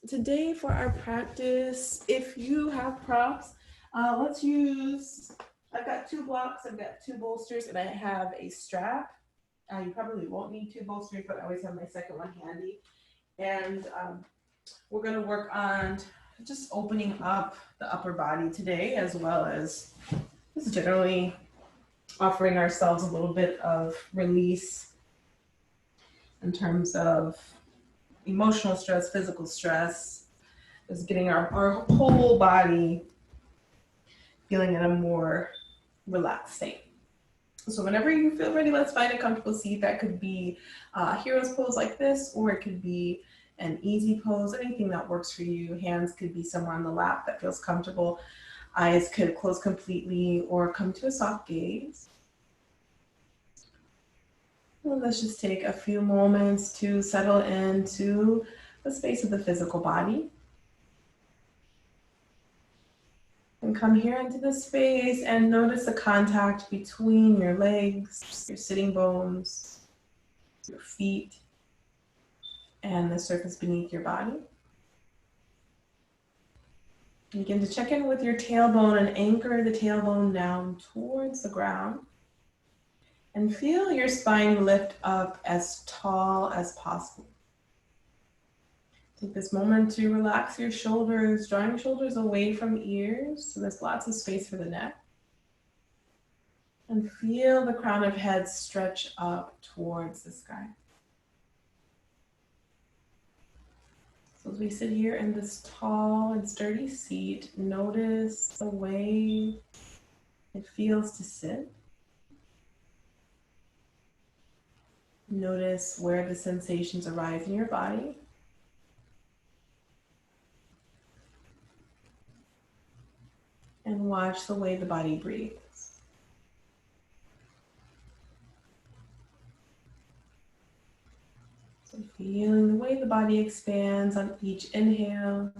Today for our practice, if you have props, let's use, I've got 2 blocks, I've got 2 bolsters, and I have a strap. You probably won't need 2 bolsters, but I always have my second one handy. And we're going to work on just opening up the upper body today, as well as just generally offering ourselves a little bit of release in terms of emotional stress, physical stress, just getting our whole body feeling in a more relaxed state. So whenever you feel ready, let's find a comfortable seat. That could be a hero's pose like this, or it could be an easy pose, anything that works for you. Hands could be somewhere on the lap that feels comfortable. Eyes could close completely or come to a soft gaze. And let's just take a few moments to settle into the space of the physical body. And come here into this space and notice the contact between your legs, your sitting bones, your feet, and the surface beneath your body. Begin to check in with your tailbone and anchor the tailbone down towards the ground. And feel your spine lift up as tall as possible. Take this moment to relax your shoulders, drawing your shoulders away from ears so there's lots of space for the neck. And feel the crown of head stretch up towards the sky. So as we sit here in this tall and sturdy seat, notice the way it feels to sit. Notice where the sensations arise in your body. And watch the way the body breathes. So feeling the way the body expands on each inhale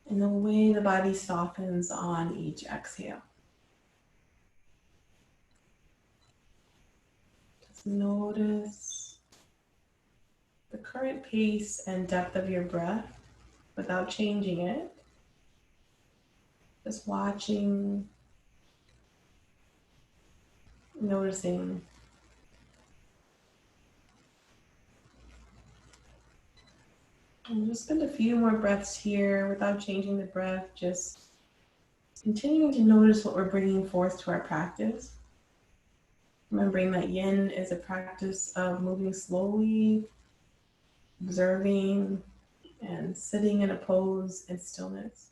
and the way the body softens on each exhale. Just notice the current pace and depth of your breath without changing it. Just watching, noticing. And just spend a few more breaths here without changing the breath, just continuing to notice what we're bringing forth to our practice. Remembering that Yin is a practice of moving slowly, observing, and sitting in a pose in stillness.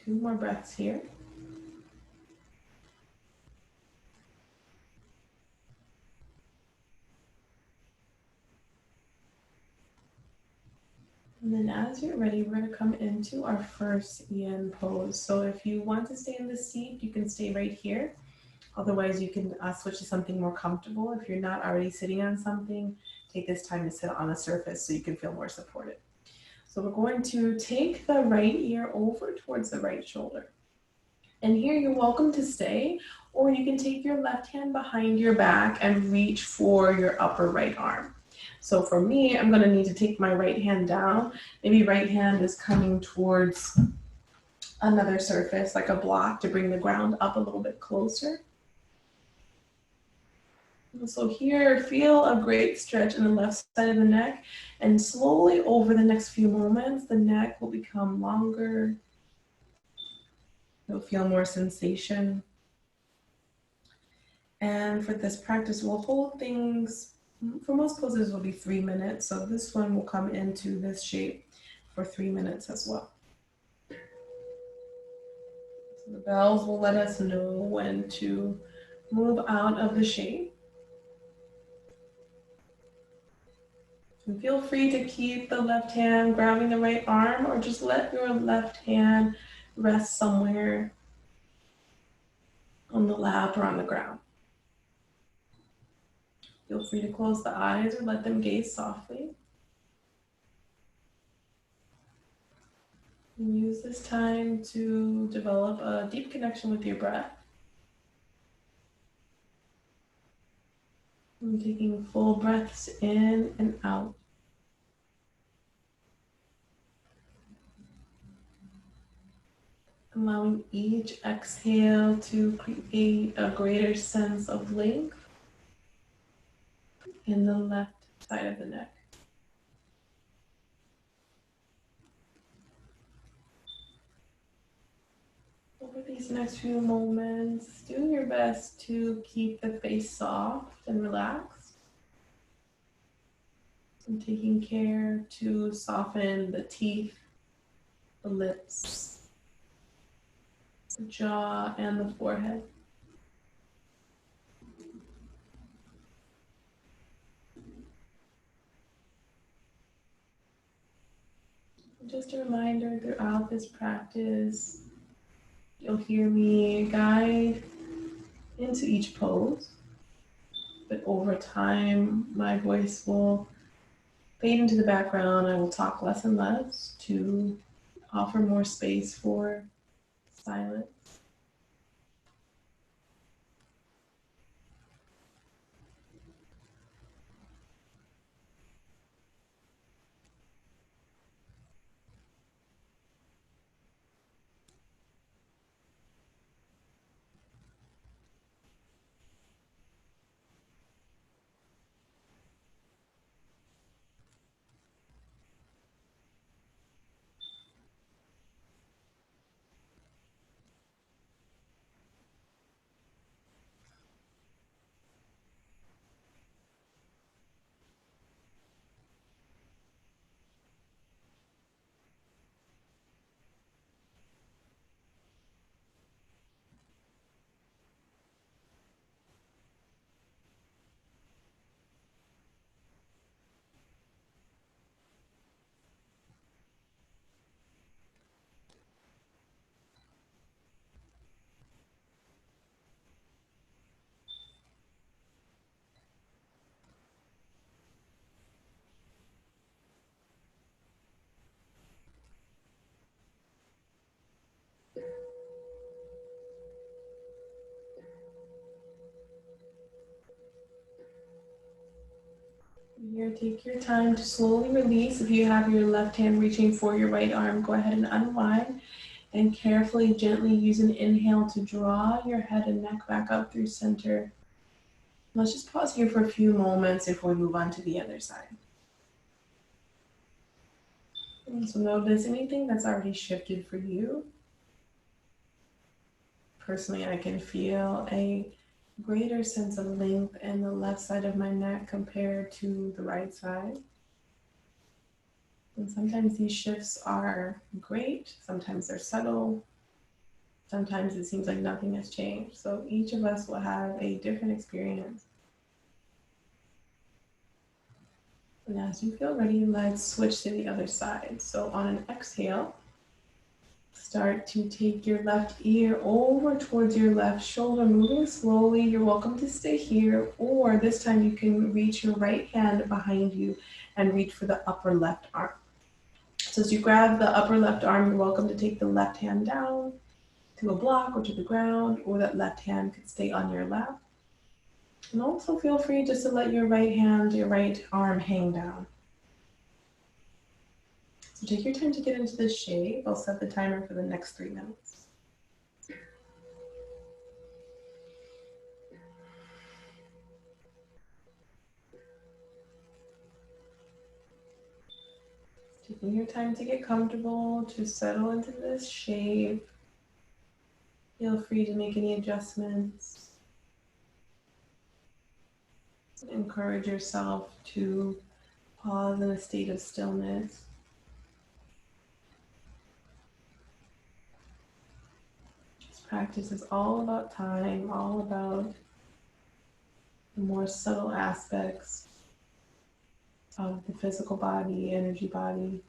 Two more breaths here. And then as you're ready, we're going to come into our first Yin pose. So if you want to stay in this seat, you can stay right here. Otherwise, you can switch to something more comfortable. If you're not already sitting on something, take this time to sit on a surface so you can feel more supported. So we're going to take the right ear over towards the right shoulder. And here you're welcome to stay, or you can take your left hand behind your back and reach for your upper right arm. So for me, I'm going to need to take my right hand down. Maybe right hand is coming towards another surface, like a block, to bring the ground up a little bit closer. So here, feel a great stretch in the left side of the neck, and slowly over the next few moments, the neck will become longer. You'll feel more sensation. And for this practice, we'll hold things, for most poses, will be 3 minutes. So this one will come into this shape for 3 minutes as well. So the bells will let us know when to move out of the shape. And feel free to keep the left hand grabbing the right arm, or just let your left hand rest somewhere on the lap or on the ground. Feel free to close the eyes or let them gaze softly. Use this time to develop a deep connection with your breath. And taking full breaths in and out. Allowing each exhale to create a greater sense of length in the left side of the neck. Over these next few moments, do your best to keep the face soft and relaxed, and taking care to soften the teeth, the lips, the jaw, and the forehead. Just a reminder, throughout this practice, you'll hear me guide into each pose, but over time, my voice will fade into the background. I will talk less and less to offer more space for silence. Here, take your time to slowly release. If you have your left hand reaching for your right arm, go ahead and unwind. And carefully, gently use an inhale to draw your head and neck back up through center. Let's just pause here for a few moments before we move on to the other side. And so notice anything that's already shifted for you. Personally, I can feel a greater sense of length in the left side of my neck compared to the right side. And sometimes these shifts are great, sometimes they're subtle, sometimes it seems like nothing has changed. So each of us will have a different experience. And as you feel ready, let's switch to the other side. So on an exhale, start to take your left ear over towards your left shoulder, moving slowly. You're welcome to stay here, or this time you can reach your right hand behind you and reach for the upper left arm. So as you grab the upper left arm, you're welcome to take the left hand down to a block or to the ground, or that left hand could stay on your lap. And also feel free just to let your right hand, your right arm hang down. So take your time to get into this shape. I'll set the timer for the next 3 minutes. Taking your time to get comfortable, to settle into this shape. Feel free to make any adjustments. Encourage yourself to pause in a state of stillness. This practice is all about time, all about the more subtle aspects of the physical body, energy body.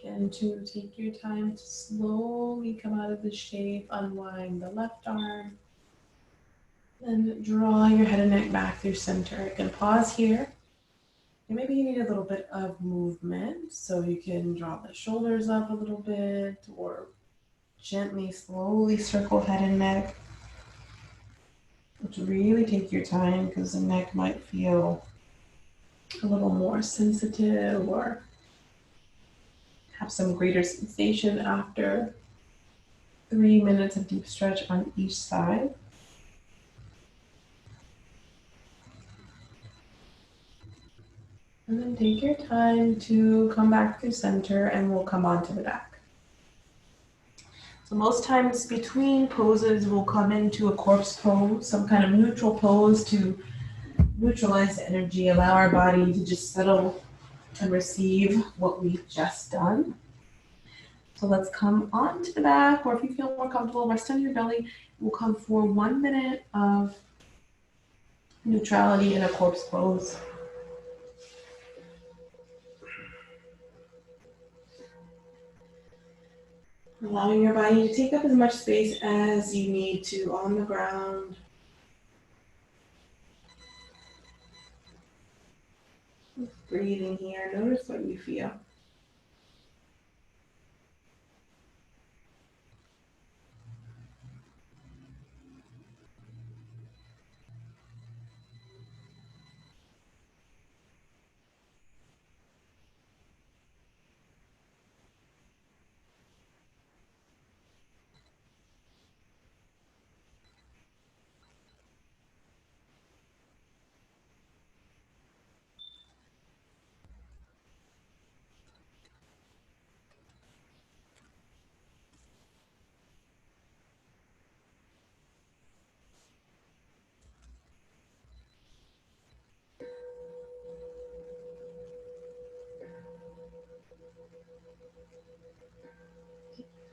Again, to take your time to slowly come out of the shape, unwind the left arm, and draw your head and neck back through center. You can pause here. And maybe you need a little bit of movement, so you can draw the shoulders up a little bit, or gently, slowly circle head and neck. But really take your time because the neck might feel a little more sensitive or have some greater sensation after 3 minutes of deep stretch on each side. And then take your time to come back to center, and we'll come onto the back. So most times between poses, we'll come into a corpse pose, some kind of neutral pose to neutralize the energy, allow our body to just settle and receive what we've just done. So let's come onto the back, or if you feel more comfortable, rest on your belly. We'll come for 1 minute of neutrality in a corpse pose. Allowing your body to take up as much space as you need to on the ground. Breathing here, notice what you feel.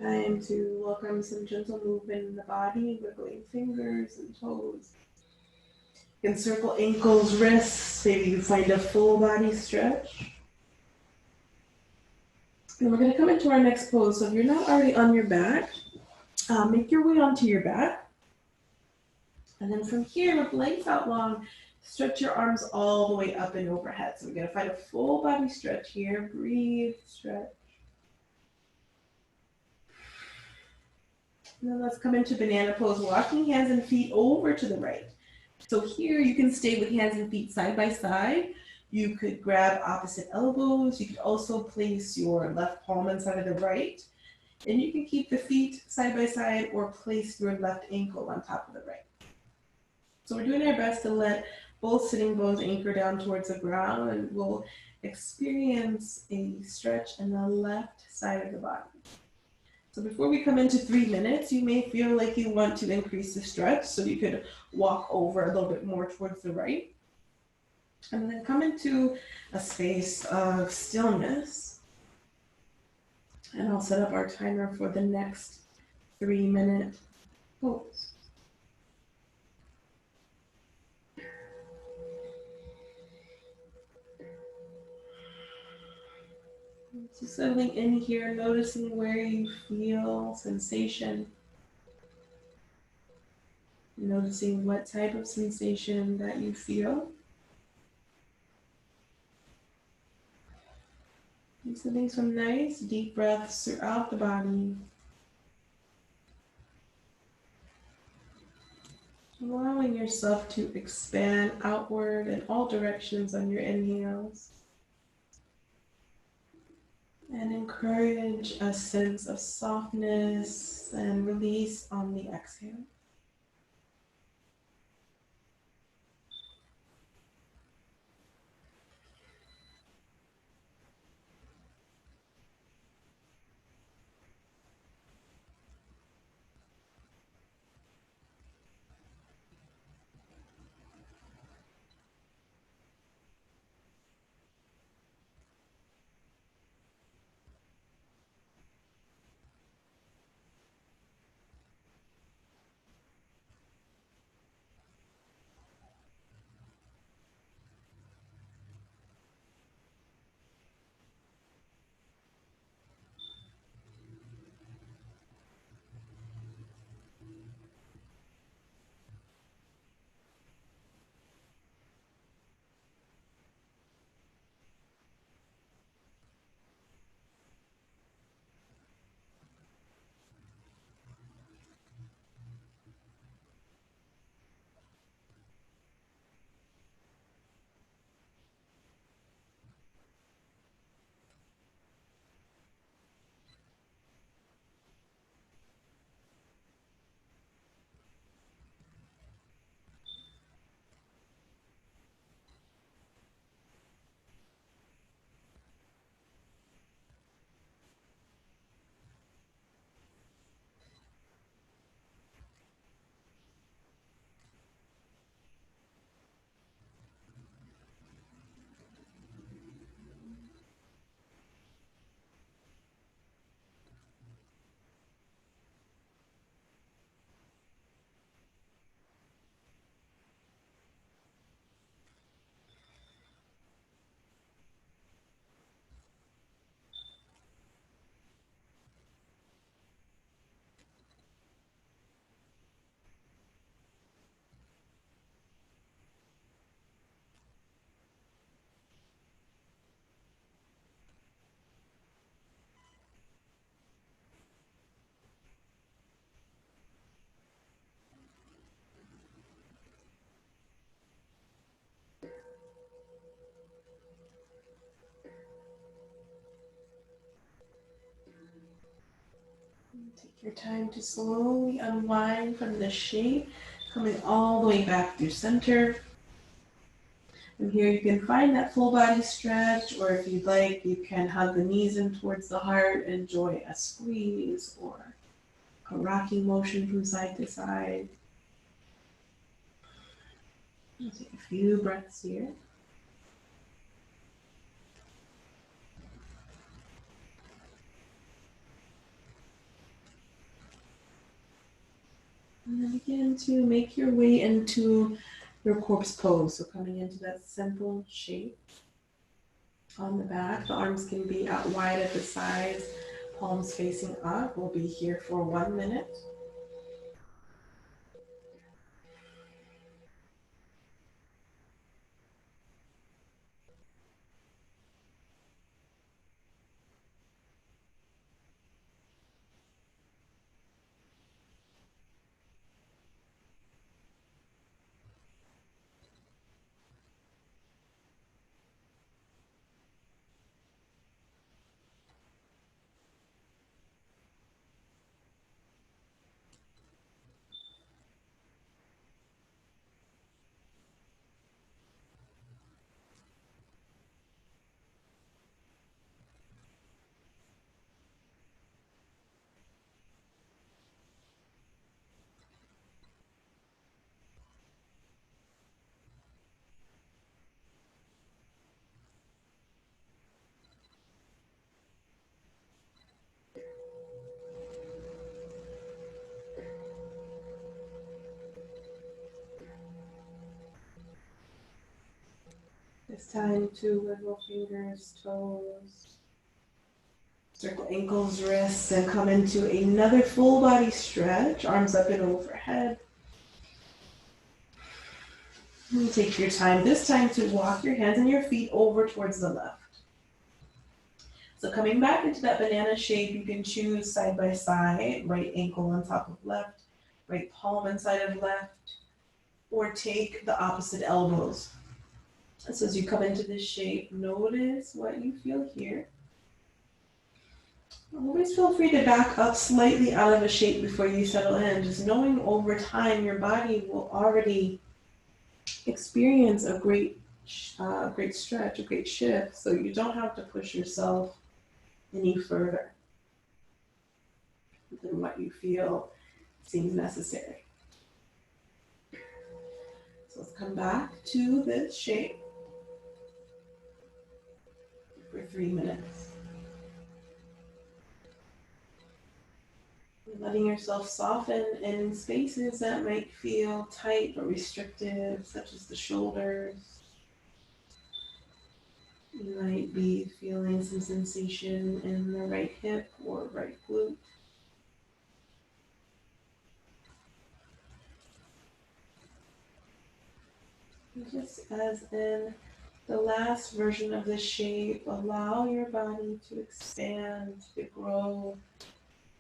Time to welcome some gentle movement in the body, wiggling fingers and toes. You can circle ankles, wrists, maybe you find a full body stretch. And we're going to come into our next pose. So if you're not already on your back, make your way onto your back. And then from here, with legs out long, stretch your arms all the way up and overhead. So we're going to find a full body stretch here. Breathe, stretch. And then let's come into banana pose, walking hands and feet over to the right. So here you can stay with hands and feet side by side. You could grab opposite elbows. You could also place your left palm inside of the right. And you can keep the feet side by side or place your left ankle on top of the right. So we're doing our best to let both sitting bones anchor down towards the ground, and we'll experience a stretch in the left side of the body. So before we come into 3 minutes, you may feel like you want to increase the stretch, so you could walk over a little bit more towards the right. And then come into a space of stillness. And I'll set up our timer for the next 3-minute pose. So settling in here, noticing where you feel sensation. Noticing what type of sensation that you feel. And sending some nice deep breaths throughout the body. Allowing yourself to expand outward in all directions on your inhales. And encourage a sense of softness and release on the exhale. Take your time to slowly unwind from the shape, coming all the way back through center. From here, you can find that full body stretch, or if you'd like, you can hug the knees in towards the heart, enjoy a squeeze or a rocking motion from side to side. Take a few breaths here. And then begin to make your way into your corpse pose. So coming into that simple shape on the back. The arms can be out wide at the sides, palms facing up. We'll be here for 1 minute. It's time to wiggle fingers, toes, circle ankles, wrists, and come into another full body stretch. Arms up and overhead. And take your time. This time to walk your hands and your feet over towards the left. So coming back into that banana shape, you can choose side by side, right ankle on top of left, right palm inside of left, or take the opposite elbows. So as you come into this shape, notice what you feel here. Always feel free to back up slightly out of a shape before you settle in, just knowing over time your body will already experience a great stretch, a great shift, so you don't have to push yourself any further than what you feel seems necessary. So let's come back to this shape for 3 minutes. Letting yourself soften in spaces that might feel tight or restrictive, such as the shoulders. You might be feeling some sensation in the right hip or right glute. Just as in the last version of this shape, allow your body to expand, to grow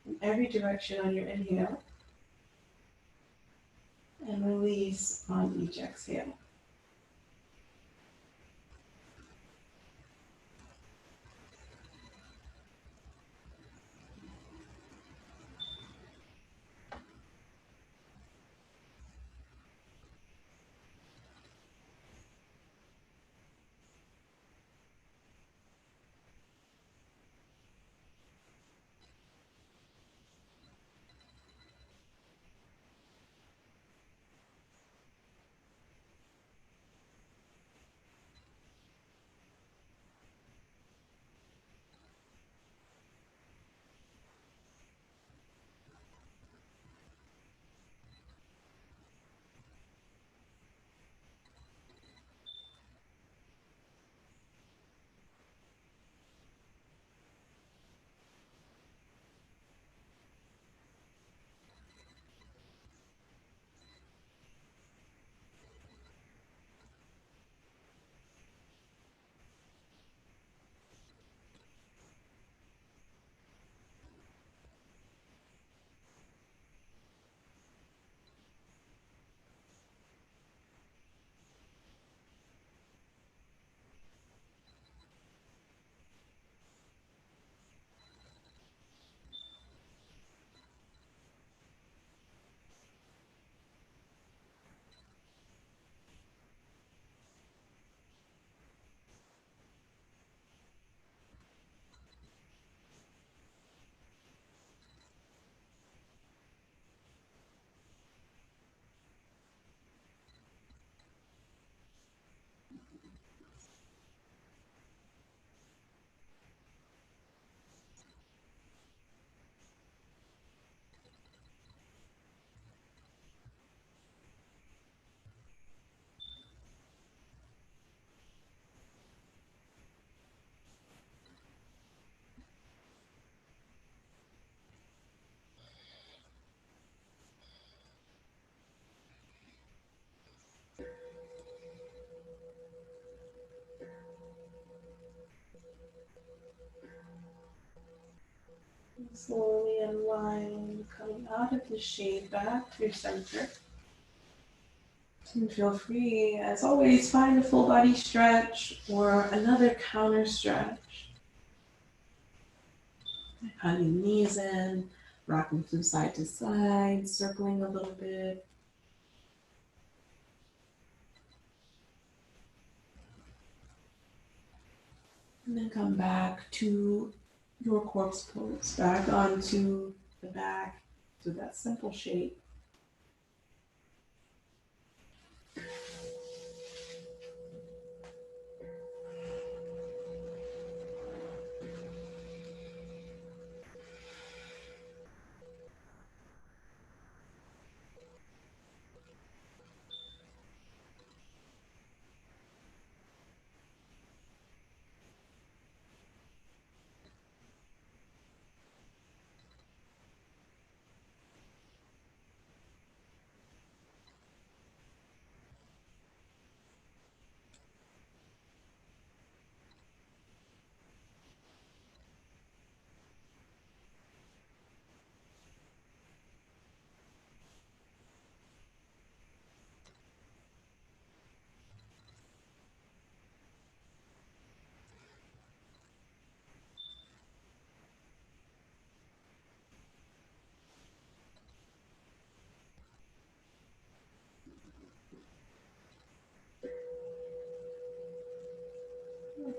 in every direction on your inhale, and release on each exhale. Slowly unwind, coming out of the shade back to your center. And feel free, as always, find a full body stretch or another counter stretch. Hugging knees in, rocking from side to side, circling a little bit. And then come back to your corpse pose, back onto the back, to that simple shape.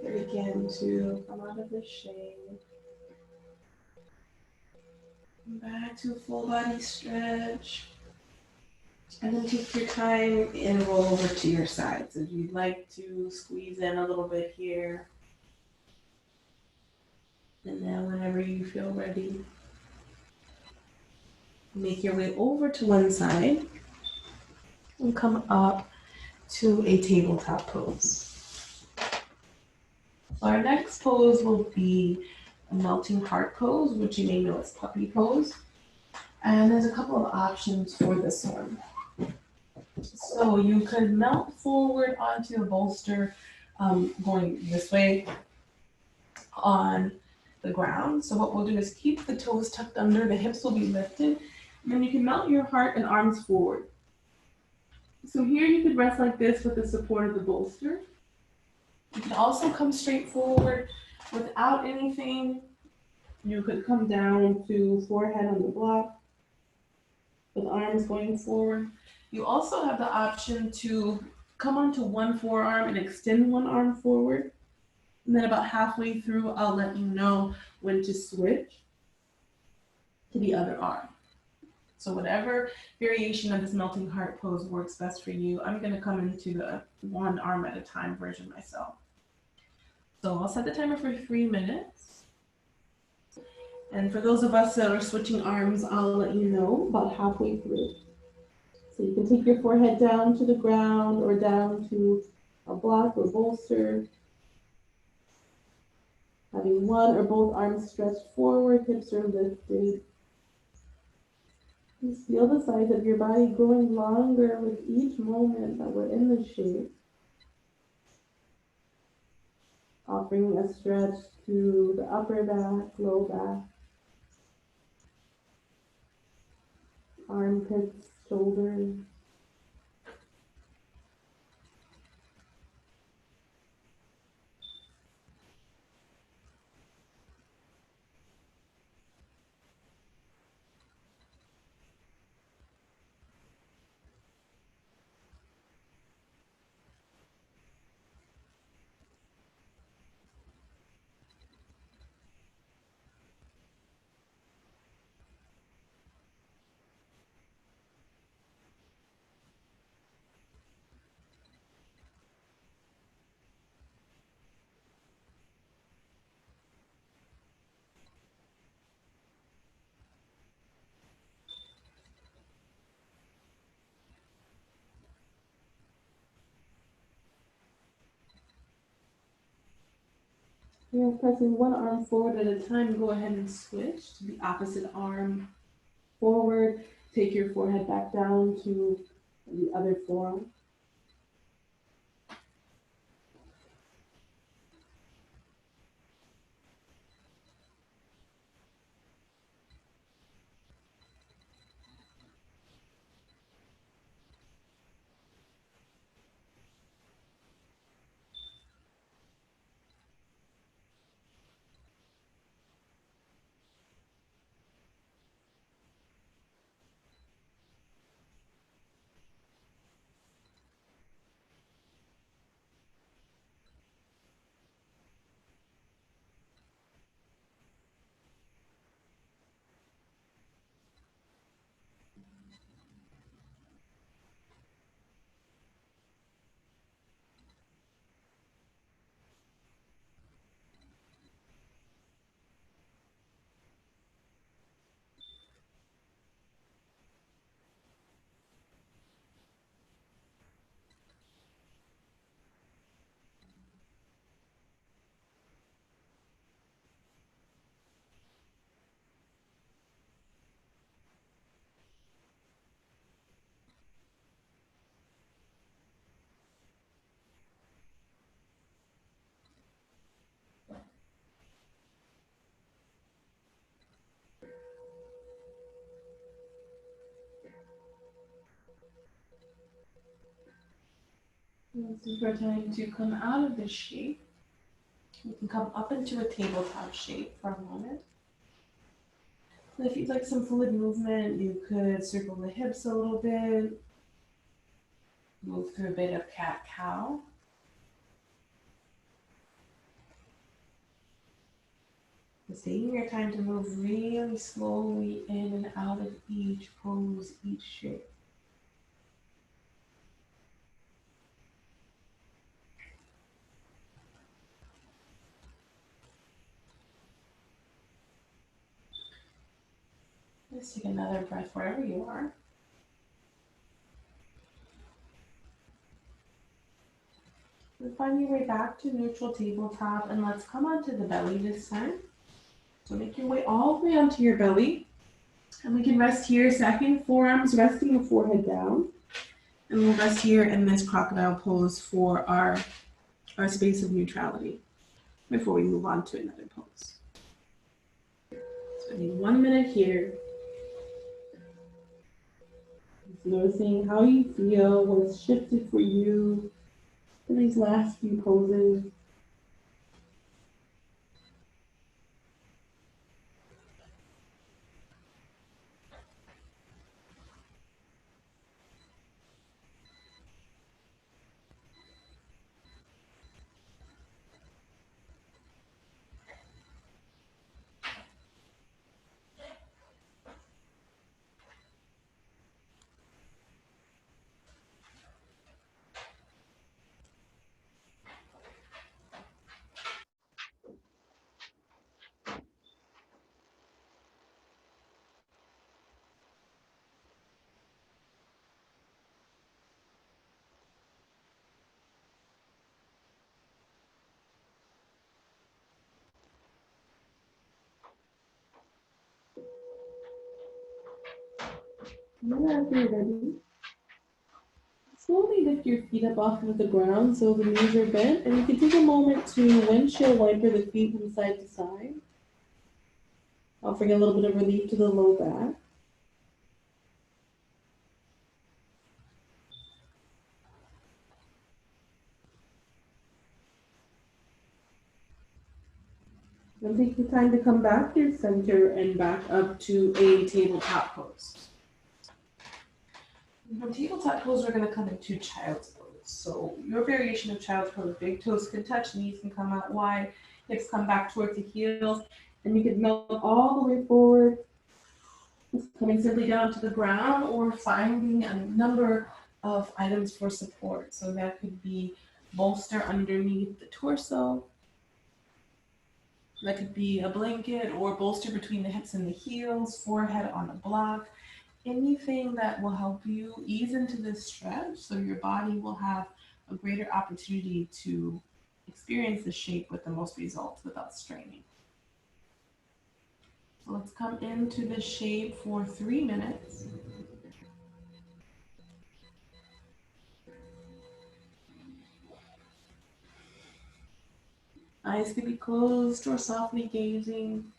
Begin to come out of the shade. Back to a full body stretch. And then take your time and roll over to your sides. If you'd like to squeeze in a little bit here. And then whenever you feel ready, make your way over to one side and come up to a tabletop pose. So our next pose will be a melting heart pose, which you may know as puppy pose. And there's a couple of options for this one. So you could melt forward onto a bolster going this way on the ground. So what we'll do is keep the toes tucked under, the hips will be lifted, and then you can melt your heart and arms forward. So here you could rest like this with the support of the bolster. You can also come straight forward without anything. You could come down to forehead on the block with arms going forward. You also have the option to come onto one forearm and extend one arm forward. And then about halfway through, I'll let you know when to switch to the other arm. So whatever variation of this melting heart pose works best for you, I'm gonna come into the one arm at a time version myself. So I'll set the timer for 3 minutes. And for those of us that are switching arms, I'll let you know about halfway through. So you can take your forehead down to the ground or down to a block or bolster. Having one or both arms stretched forward, hips are lifted. You feel the size of your body growing longer with each moment that we're in the shape. Offering a stretch to the upper back, low back, armpits, shoulders. You're pressing one arm forward at a time. Go ahead and switch to the opposite arm forward. Take your forehead back down to the other forearm. This is your time to come out of this shape. You can come up into a tabletop shape for a moment. So if you'd like some fluid movement, you could circle the hips a little bit, move through a bit of cat-cow. Just taking your time to move really slowly in and out of each pose, each shape. Let's take another breath wherever you are. And find your way back to neutral tabletop, and let's come onto the belly this time. So make your way all the way onto your belly. And we can rest here, stacking forearms, resting the forehead down. And we'll rest here in this crocodile pose for our space of neutrality before we move on to another pose. Spending 1 minute here. Just noticing how you feel, what's shifted for you in these last few poses. Whenever you're ready, slowly lift your feet up off of the ground so the knees are bent, and you can take a moment to windshield wiper the feet from side to side, offering a little bit of relief to the low back. Then take the time to come back to center and back up to a tabletop pose. From tabletop pose, we're going to come into child's pose. So your variation of child's pose, big toes can touch, knees can come out wide, hips come back towards the heels, and you can melt all the way forward, coming simply down to the ground or finding a number of items for support. So that could be bolster underneath the torso. That could be a blanket or bolster between the hips and the heels, forehead on a block. Anything that will help you ease into this stretch so your body will have a greater opportunity to experience the shape with the most results without straining. So let's come into this shape for 3 minutes. Eyes can be closed or softly gazing.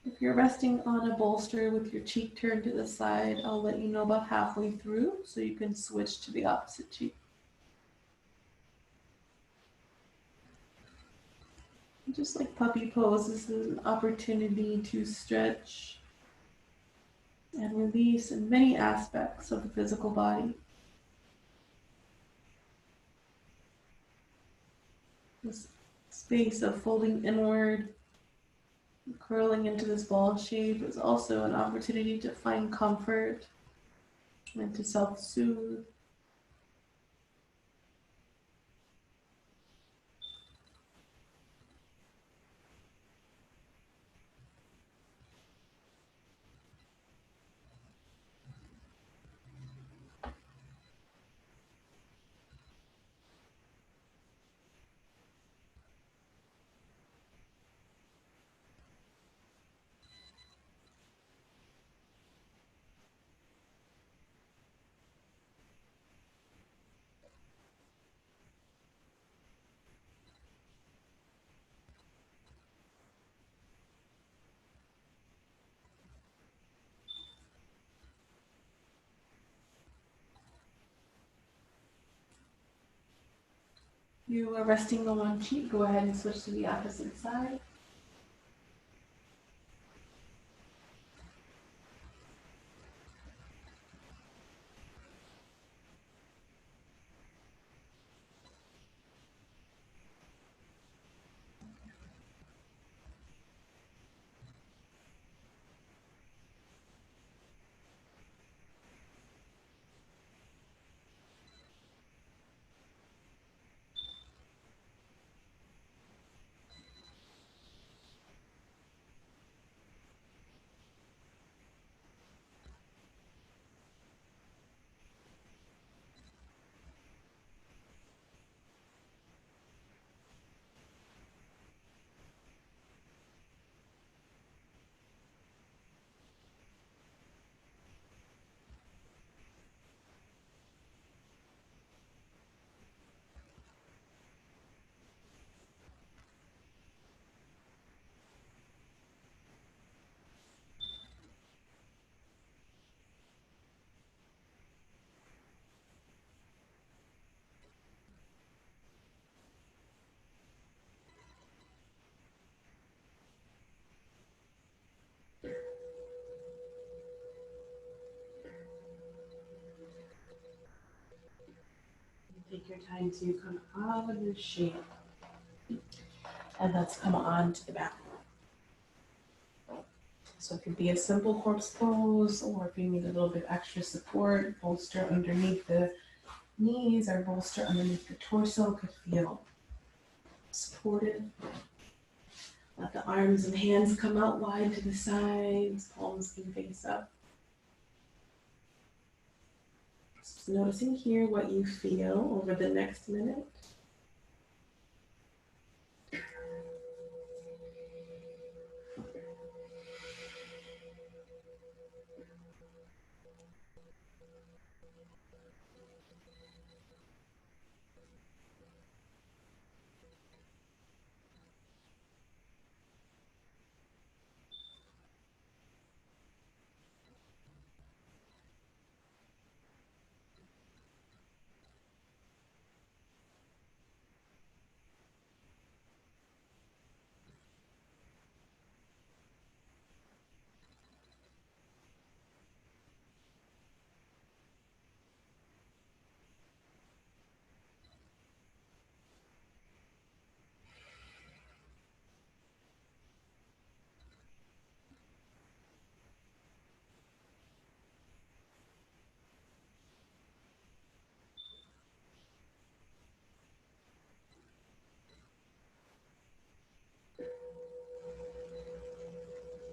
If you're resting on a bolster with your cheek turned to the side, I'll let you know about halfway through so you can switch to the opposite cheek. Just like puppy pose, this is an opportunity to stretch and release in many aspects of the physical body. This space of folding inward, curling into this ball shape is also an opportunity to find comfort and to self-soothe. You are resting on one cheek. Go ahead and switch to the opposite side. Take your time to come out of the shape. And let's come on to the back. So it could be a simple corpse pose, or if you need a little bit extra support, bolster underneath the knees or bolster underneath the torso could feel supported. Let the arms and hands come out wide to the sides, palms can face up. Just noticing here what you feel over the next minute.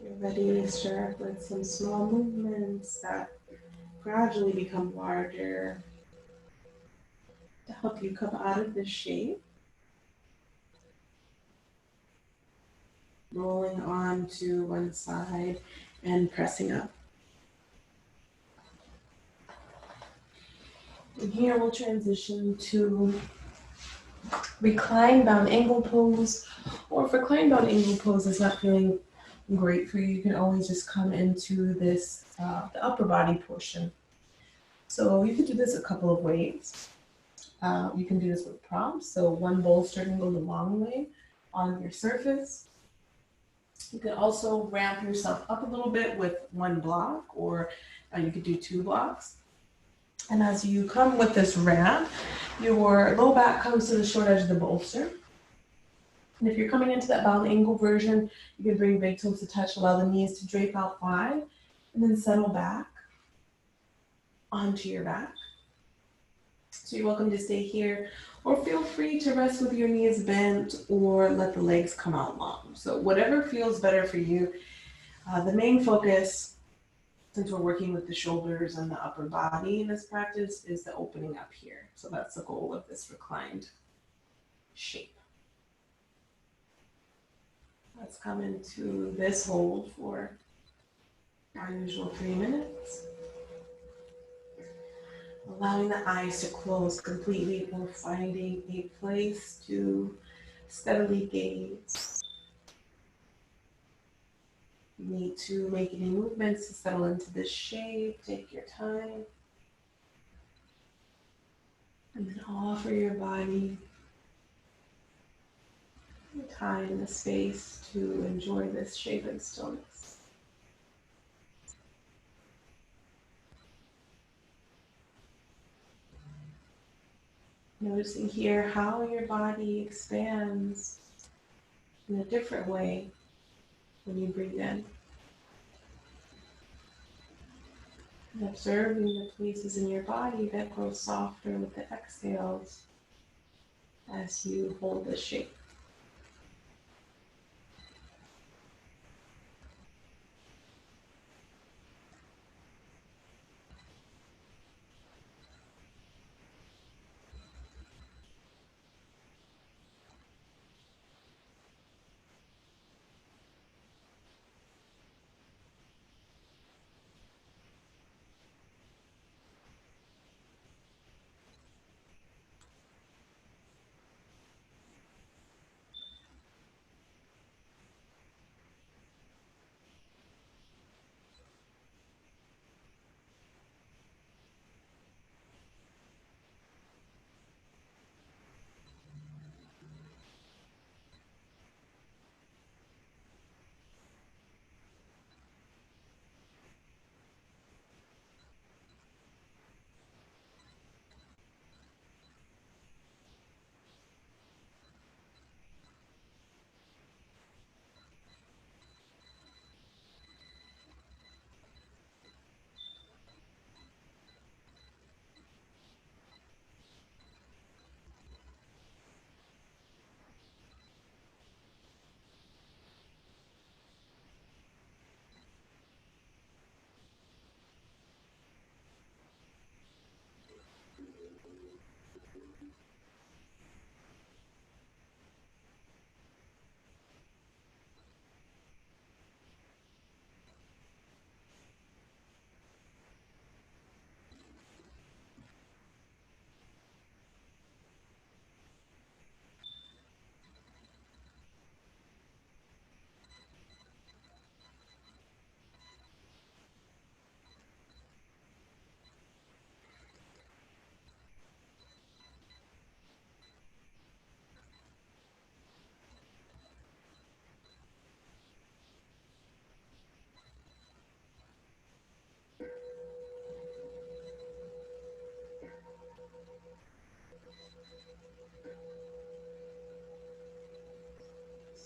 You're ready to start with some small movements that gradually become larger to help you come out of this shape. Rolling on to one side and pressing up. And here we'll transition to recline bound angle pose, or if recline bound angle pose is not feeling great for you, you can always just come into this, the upper body portion. So you can do this a couple of ways. You can do this with props, so one bolster can go the long way on your surface. You can also ramp yourself up a little bit with one block, or you could do 2 blocks. And as you come with this ramp, your low back comes to the short edge of the bolster. And if you're coming into that bound angle version, you can bring big toes to touch, allow the knees to drape out wide, and then settle back onto your back. So you're welcome to stay here, or feel free to rest with your knees bent, or let the legs come out long. So whatever feels better for you. The main focus, since we're working with the shoulders and the upper body in this practice, is the opening up here. So that's the goal of this reclined shape. Let's come into this hold for our usual 3 minutes. Allowing the eyes to close completely or finding a place to steadily gaze. You need to make any movements to settle into this shape. Take your time. And then offer your body time and the space to enjoy this shape and stillness. Noticing here how your body expands in a different way when you breathe in. And observing the places in your body that grow softer with the exhales as you hold the shape.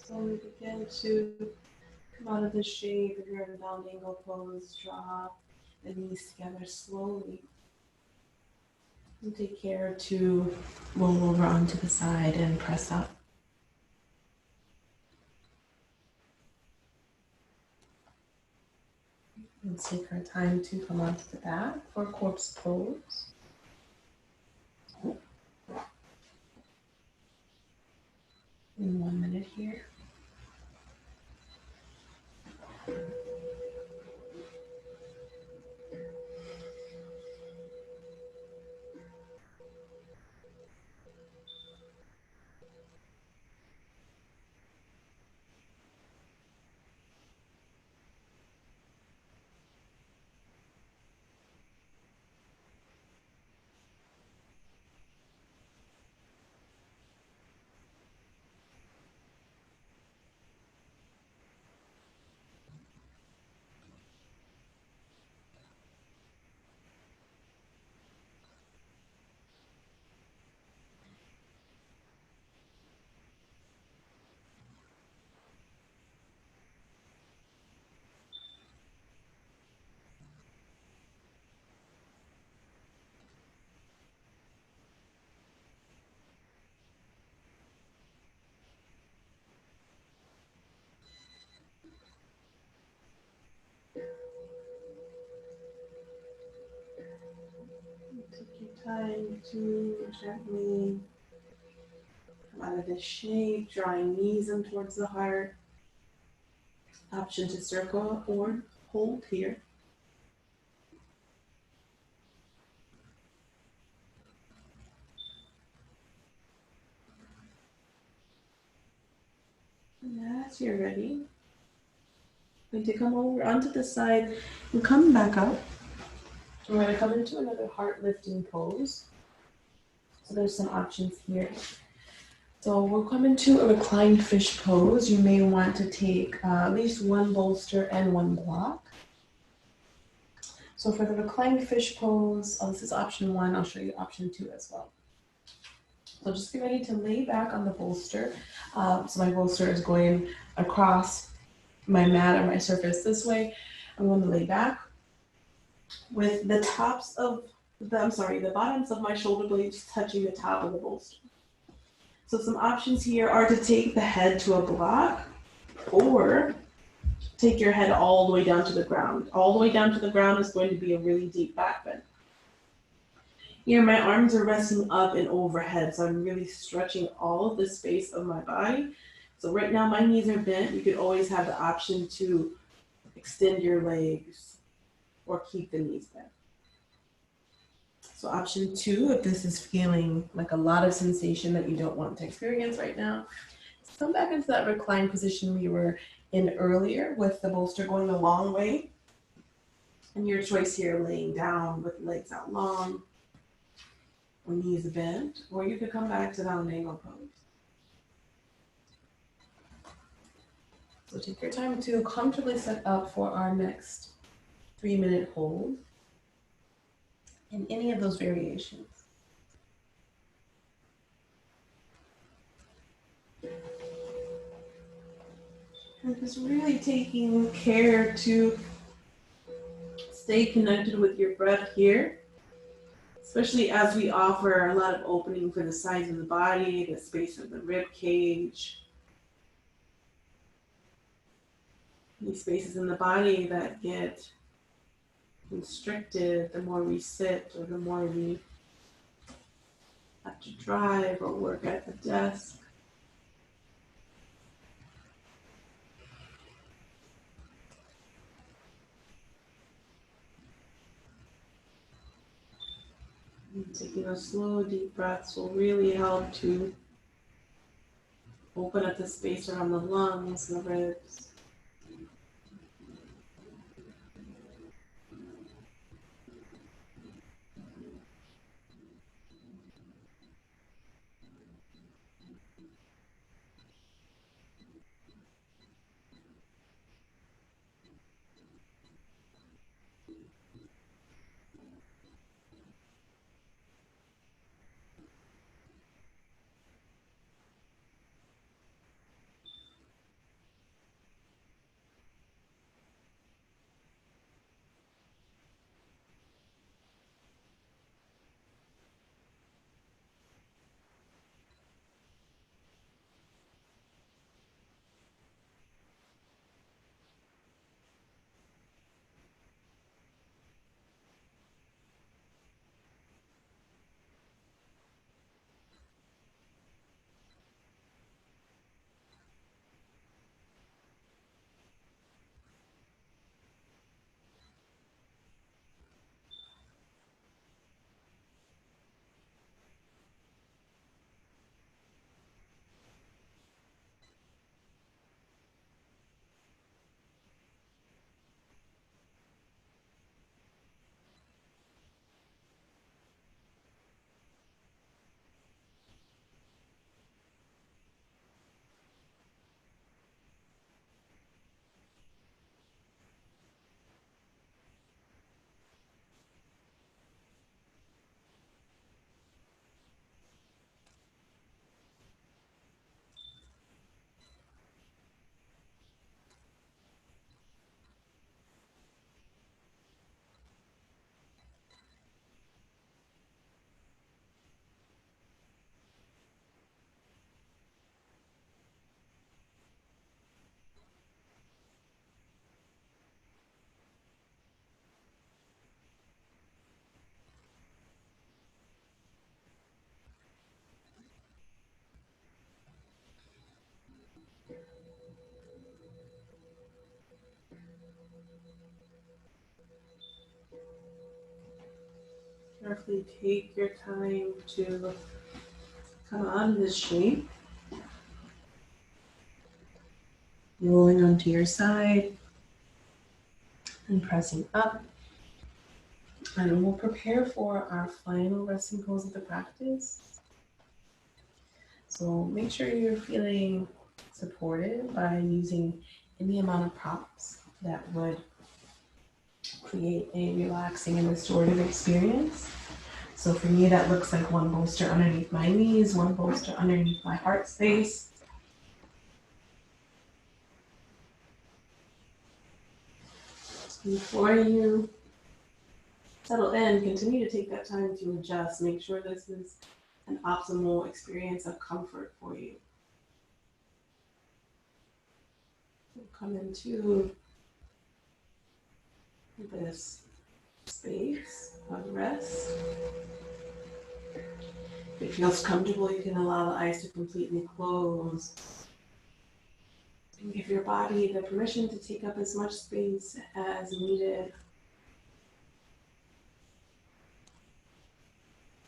Slowly begin to come out of the shape. If you're in bound angle pose, drop the knees together slowly. And take care to roll over onto the side and press up. And take our time to come onto the back for corpse pose. In 1 minute here. Take your time to gently come out of the shape, drawing knees in towards the heart. Option to circle or hold here. And as you're ready, I'm going to come over onto the side and come back up. We're going to come into another heart lifting pose. So there's some options here. So we'll come into a reclined fish pose. You may want to take at least one bolster and one block. So for the reclined fish pose, this is option 1. I'll show you option 2 as well. So just get ready to lay back on the bolster. So my bolster is going across my mat or my surface this way. I'm going to lay back with the the bottoms of my shoulder blades touching the top of the bolster. So some options here are to take the head to a block or take your head all the way down to the ground. All the way down to the ground is going to be a really deep back bend. Here, my arms are resting up and overhead, so I'm really stretching all of the space of my body. So right now, my knees are bent. You could always have the option to extend your legs or keep the knees bent. So option 2, if this is feeling like a lot of sensation that you don't want to experience right now, come back into that reclined position we were in earlier with the bolster going a long way. And your choice here, laying down with legs out long, or knees bent, or you could come back to down angle pose. So take your time to comfortably set up for our next 3-minute hold in any of those variations. And just really taking care to stay connected with your breath here, especially as we offer a lot of opening for the sides of the body, the space of the rib cage, these spaces in the body that get constricted the more we sit or the more we have to drive or work at the desk. And taking those slow, deep breaths will really help to open up the space around the lungs, the ribs. Carefully take your time to come out of this shape. Rolling onto your side and pressing up. And we'll prepare for our final resting pose of the practice. So make sure you're feeling supported by using any amount of props that would create a relaxing and restorative experience. So for me, that looks like one bolster underneath my knees, one bolster underneath my heart space. Before you settle in, continue to take that time to adjust. Make sure this is an optimal experience of comfort for you. Come into this space of rest. If it feels comfortable, you can allow the eyes to completely close. And give your body the permission to take up as much space as needed.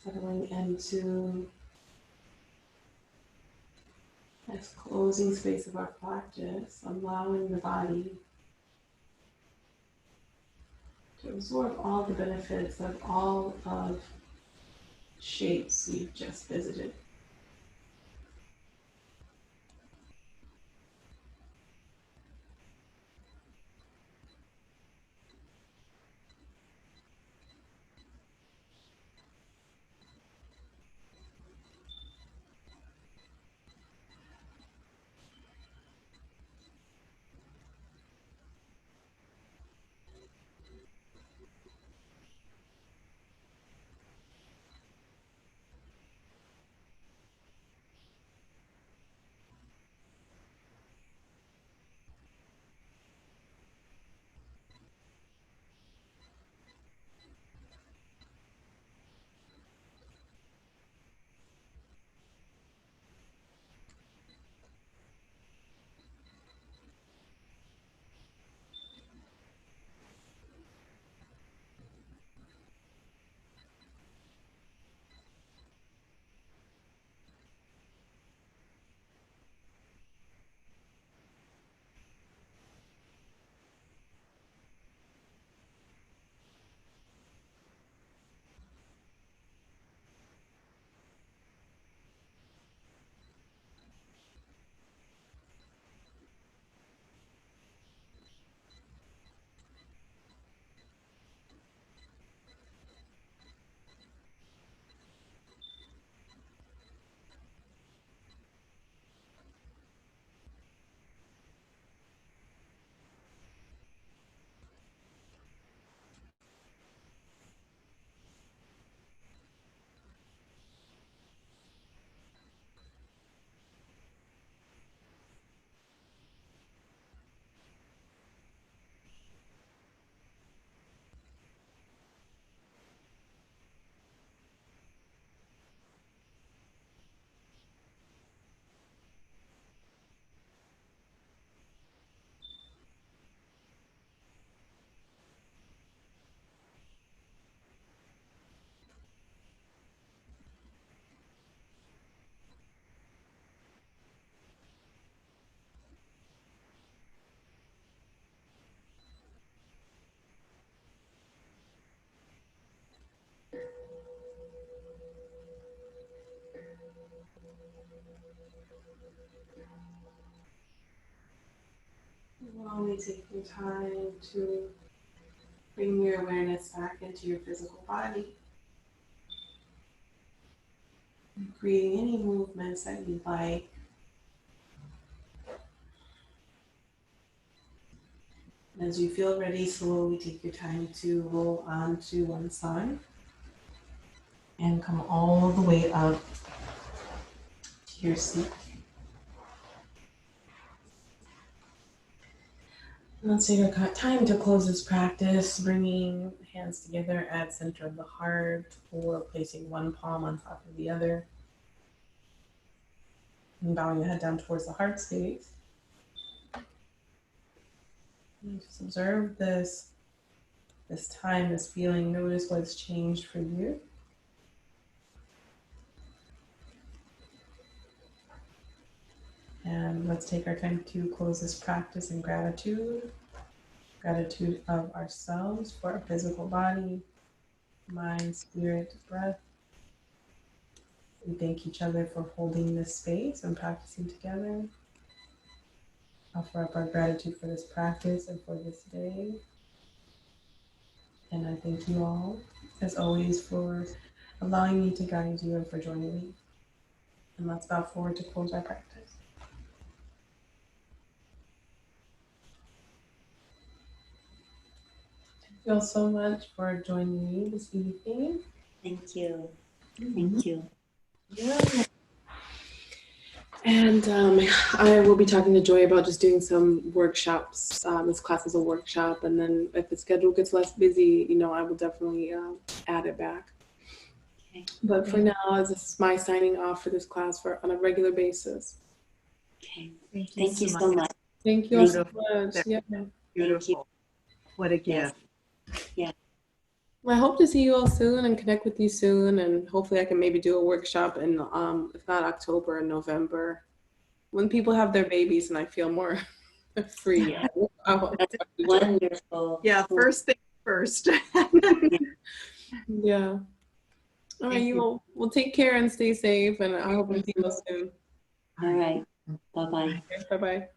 Settling into this closing space of our practice, allowing the body to absorb all the benefits of all of shapes we've just visited. Only taking time to bring your awareness back into your physical body, creating any movements that you'd like. As you feel ready, slowly take your time to roll onto one side and come all the way up to your seat. Let's take our time to close this practice, bringing hands together at center of the heart or placing one palm on top of the other. And bowing your head down towards the heart space. And just observe this time, this feeling. Notice what's changed for you. And let's take our time to close this practice in gratitude. Gratitude of ourselves for our physical body, mind, spirit, breath. We thank each other for holding this space and practicing together. Offer up our gratitude for this practice and for this day. And I thank you all, as always, for allowing me to guide you and for joining me. And let's bow forward to close our practice. Thank you all so much for joining me this evening. Thank you. Thank you. Yeah. And I will be talking to Joy about just doing some workshops. This class is a workshop, and then if the schedule gets less busy, I will definitely add it back. Okay. But for now, this is my signing off for this class on a regular basis. Okay. Thank you so much. Thank you all so much. Yeah. Beautiful. What a gift. Yeah. Well, I hope to see you all soon and connect with you soon, and hopefully I can maybe do a workshop in, if not October and November, when people have their babies and I feel more free. Yeah. That's wonderful. Yeah, first thing first. Yeah. All right, you all. Well, take care and stay safe, and I hope to see you all soon. All right. Bye-bye. Bye-bye.